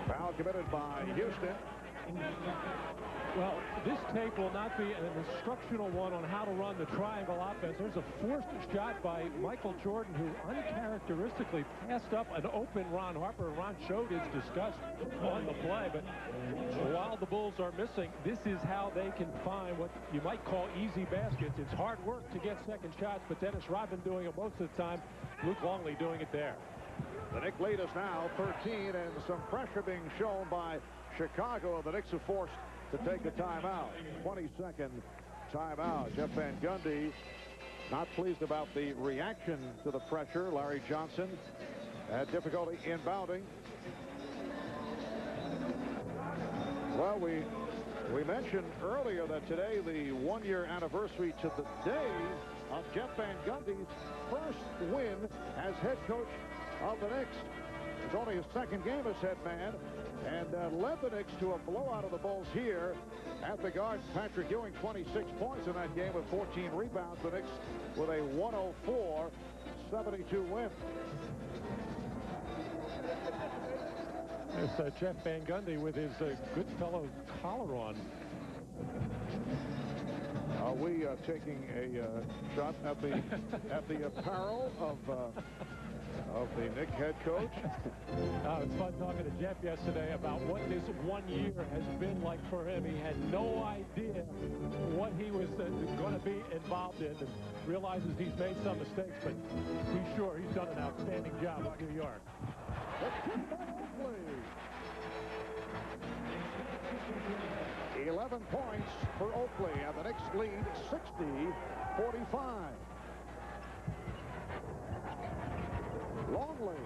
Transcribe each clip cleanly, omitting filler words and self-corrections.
Foul committed by Houston. Well, this tape will not be an instructional one on how to run the triangle offense. There's a forced shot by Michael Jordan, who uncharacteristically passed up an open Ron Harper. Ron showed his disgust on the play, but while the Bulls are missing, this is how they can find what you might call easy baskets. It's hard work to get second shots, but Dennis Rodman doing it most of the time. Luke Longley doing it there. The Knicks lead is now 13, and some pressure being shown by Chicago. The Knicks are forced to take a timeout. 22nd timeout. Jeff Van Gundy not pleased about the reaction to the pressure. Larry Johnson had difficulty inbounding. Well, we mentioned earlier that today the one-year anniversary to the day of Jeff Van Gundy's first win as head coach of the Knicks. It's only his second game as head man, and led the Knicks to a blowout of the Bulls here at the Garden. Patrick Ewing, 26 points in that game with 14 rebounds. The Knicks with a 104-72 win. There's Jeff Van Gundy with his Goodfellow collar on. Are we taking a shot at the apparel of the Knicks head coach? It's fun talking to Jeff yesterday about what this 1 year has been like for him. He had no idea what he was going to be involved in, and realizes he's made some mistakes, but he's sure he's done an outstanding job with New York. 11 points for Oakley, and the Knicks lead 60-45. Longley.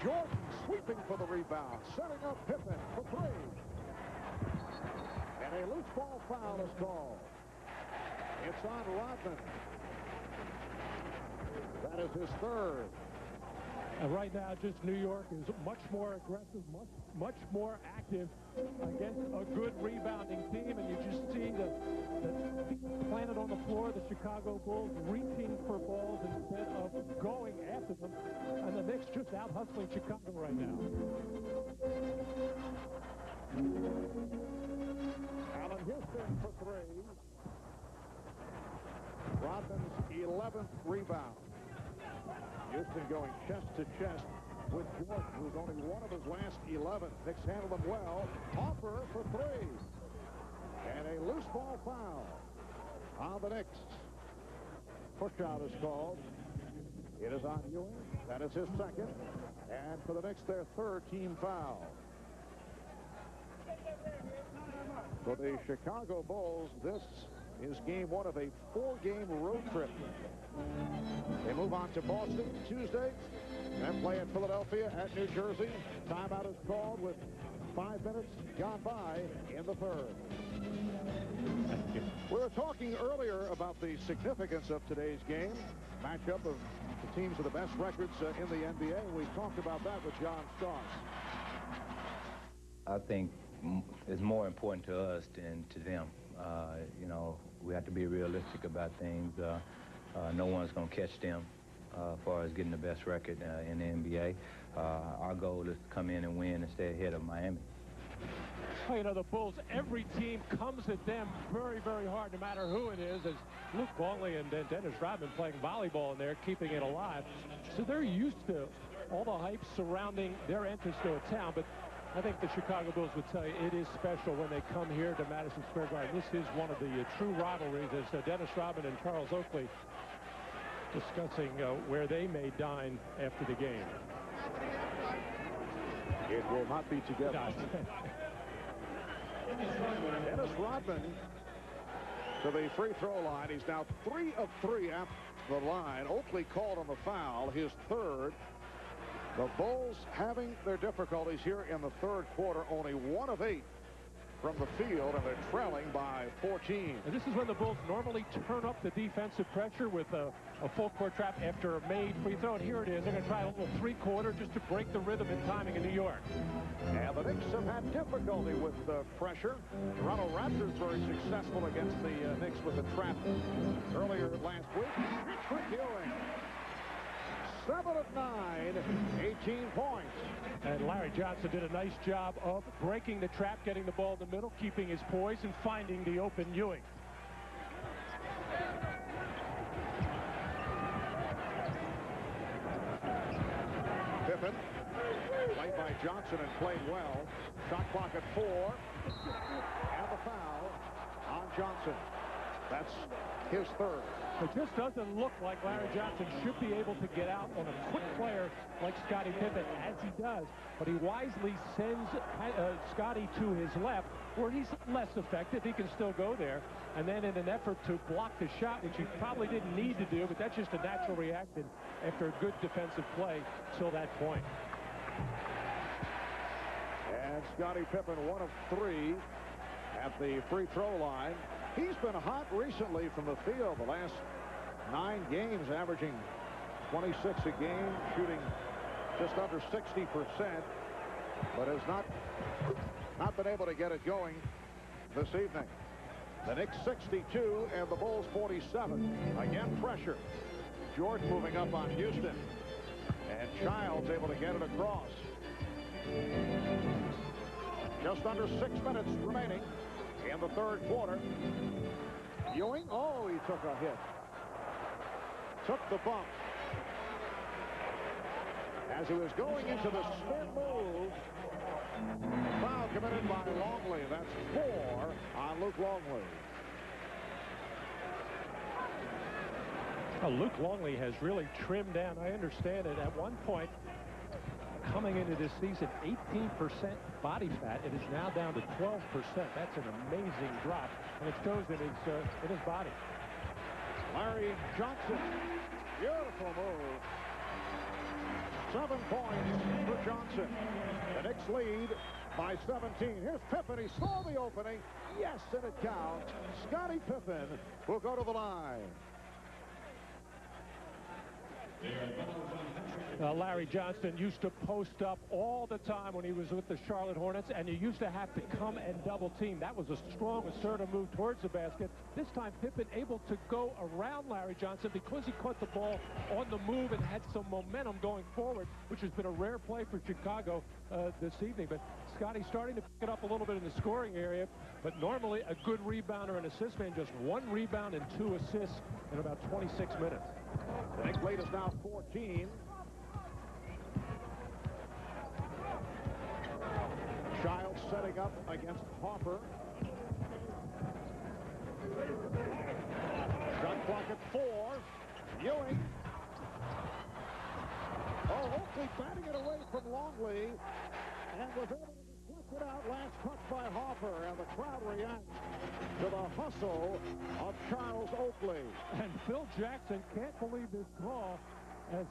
Jordan sweeping for the rebound, setting up Pippen for three. And a loose ball foul is called. It's on Rodman. That is his third. And right now, just New York is much more aggressive, much more active against a good rebounding team. And you just see the feet planted on the floor, the Chicago Bulls reaching for balls instead of going after them. And the Knicks just out hustling Chicago right now. Allen Houston for three. Rodman's 11th rebound. Houston going chest to chest with Jordan, who's only one of his last 11. Knicks handle them well. Harper for three. And a loose ball foul on the Knicks. Push out is called. It is on Ewing. That is his second. And for the Knicks, their third team foul. For the Chicago Bulls, this is game one of a four-game road trip. They move on to Boston Tuesday and play at Philadelphia at New Jersey. Timeout is called with 5 minutes gone by in the third. We were talking earlier about the significance of today's game. Matchup of the teams with the best records in the NBA. We talked about that with John Stoss. I think it's more important to us than to them. You know, we have to be realistic about things. No one's going to catch them as far as getting the best record in the NBA. Our goal is to come in and win and stay ahead of Miami. Well, you know, the Bulls, every team comes at them very, very hard, no matter who it is, as Luke Longley and Dennis Rodman playing volleyball in there, keeping it alive. So they're used to all the hype surrounding their entrance to a town, but I think the Chicago Bulls would tell you it is special when they come here to Madison Square Garden. This is one of the true rivalries, as Dennis Rodman and Charles Oakley discussing where they may dine after the game. It will not be together. Dennis Rodman to the free throw line. He's now 3 of 3 at the line. Oakley called on the foul, his third. The Bulls having their difficulties here in the third quarter, only 1 of 8 from the field, and they're trailing by 14. And this is when the Bulls normally turn up the defensive pressure with a full court trap after a made free throw. And here it is. They're going to try a little three-quarter just to break the rhythm and timing in New York. And the Knicks have had difficulty with pressure. Toronto Raptors very successful against the Knicks with a trap earlier last week. Ewing. 7 of of 9, 18 points. And Larry Johnson did a nice job of breaking the trap, getting the ball in the middle, keeping his poise, and finding the open Ewing. Pippen, played by Johnson and played well. Shot clock at 4. And the foul on Johnson. That's his third. It just doesn't look like Larry Johnson should be able to get out on a quick player like Scottie Pippen, as he does. But he wisely sends Scottie to his left, where he's less effective. He can still go there. And then in an effort to block the shot, which he probably didn't need to do, but that's just a natural reaction after a good defensive play till that point. And Scottie Pippen, 1 of 3 at the free throw line. He's been hot recently from the field. The last 9 games, averaging 26 a game, shooting just under 60%, but has not been able to get it going this evening. The Knicks 62 and the Bulls 47. Again, pressure. Jordan moving up on Houston, and Childs able to get it across. Just under 6 minutes remaining in the third quarter. Ewing, oh, he took a hit. Took the bump. As he was going into the spin move, foul committed by Longley. That's 4 on Luke Longley. Well, Luke Longley has really trimmed down. I understand it. At one point, coming into this season, 18% body fat. It is now down to 12%. That's an amazing drop, and it shows in his body. Larry Johnson, beautiful move. 7 points for Johnson. The Knicks lead by 17. Here's Pippen. He saw the opening. Yes, and it counts. Scottie Pippen will go to the line. Larry Johnson used to post up all the time when he was with the Charlotte Hornets, and you used to have to come and double team. That was a strong, assertive move towards the basket. This time, Pippen able to go around Larry Johnson because he caught the ball on the move and had some momentum going forward, which has been a rare play for Chicago this evening. But Scottie starting to pick it up a little bit in the scoring area, but normally a good rebounder and assist man. Just 1 rebound and 2 assists in about 26 minutes. The Knicks lead is now 14. Childs setting up against Hopper. Shot clock at 4. Ewing. Oh, Oakley batting it away from Longley, and was able to deflect it out. Last touch by Hopper, and the crowd reacts to the hustle of Charles Oakley. And Phil Jackson can't believe this call, as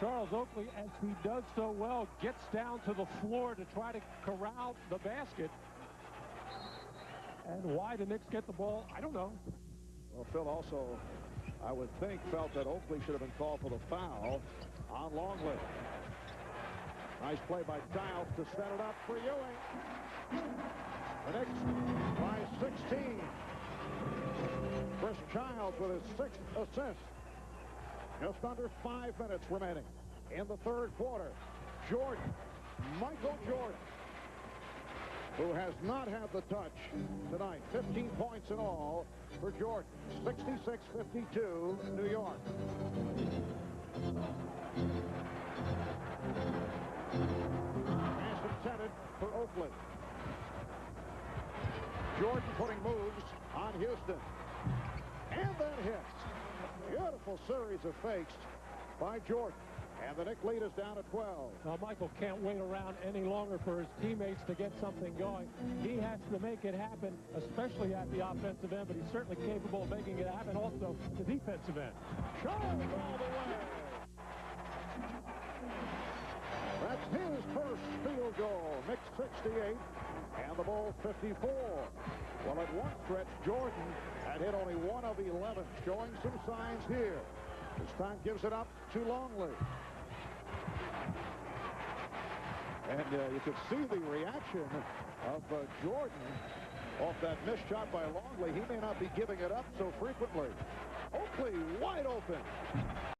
Charles Oakley, as he does so well, gets down to the floor to try to corral the basket. And why the Knicks get the ball, I don't know. Well, Phil also, I would think, felt that Oakley should have been called for the foul on Longley. Nice play by Childs to set it up for Ewing. The Knicks by 16. Chris Childs with his 6th assist. Just under 5 minutes remaining in the third quarter. Jordan, Michael Jordan, who has not had the touch tonight. 15 points in all for Jordan. 66-52, New York. Pass intended for Oakley. Jordan putting moves on Houston. And then hits. Beautiful series of fakes by Jordan. And the Knicks lead is down at 12. Now, Michael can't wait around any longer for his teammates to get something going. He has to make it happen, especially at the offensive end, but he's certainly capable of making it happen also the defensive end. Charles all the way. That's his first field goal. Knicks 68 and the Bulls 54. Well, at one stretch, Jordan had hit only 1 of 11, showing some signs here. This time gives it up to Longley. And you could see the reaction of Jordan off that missed shot by Longley. He may not be giving it up so frequently. Oakley wide open.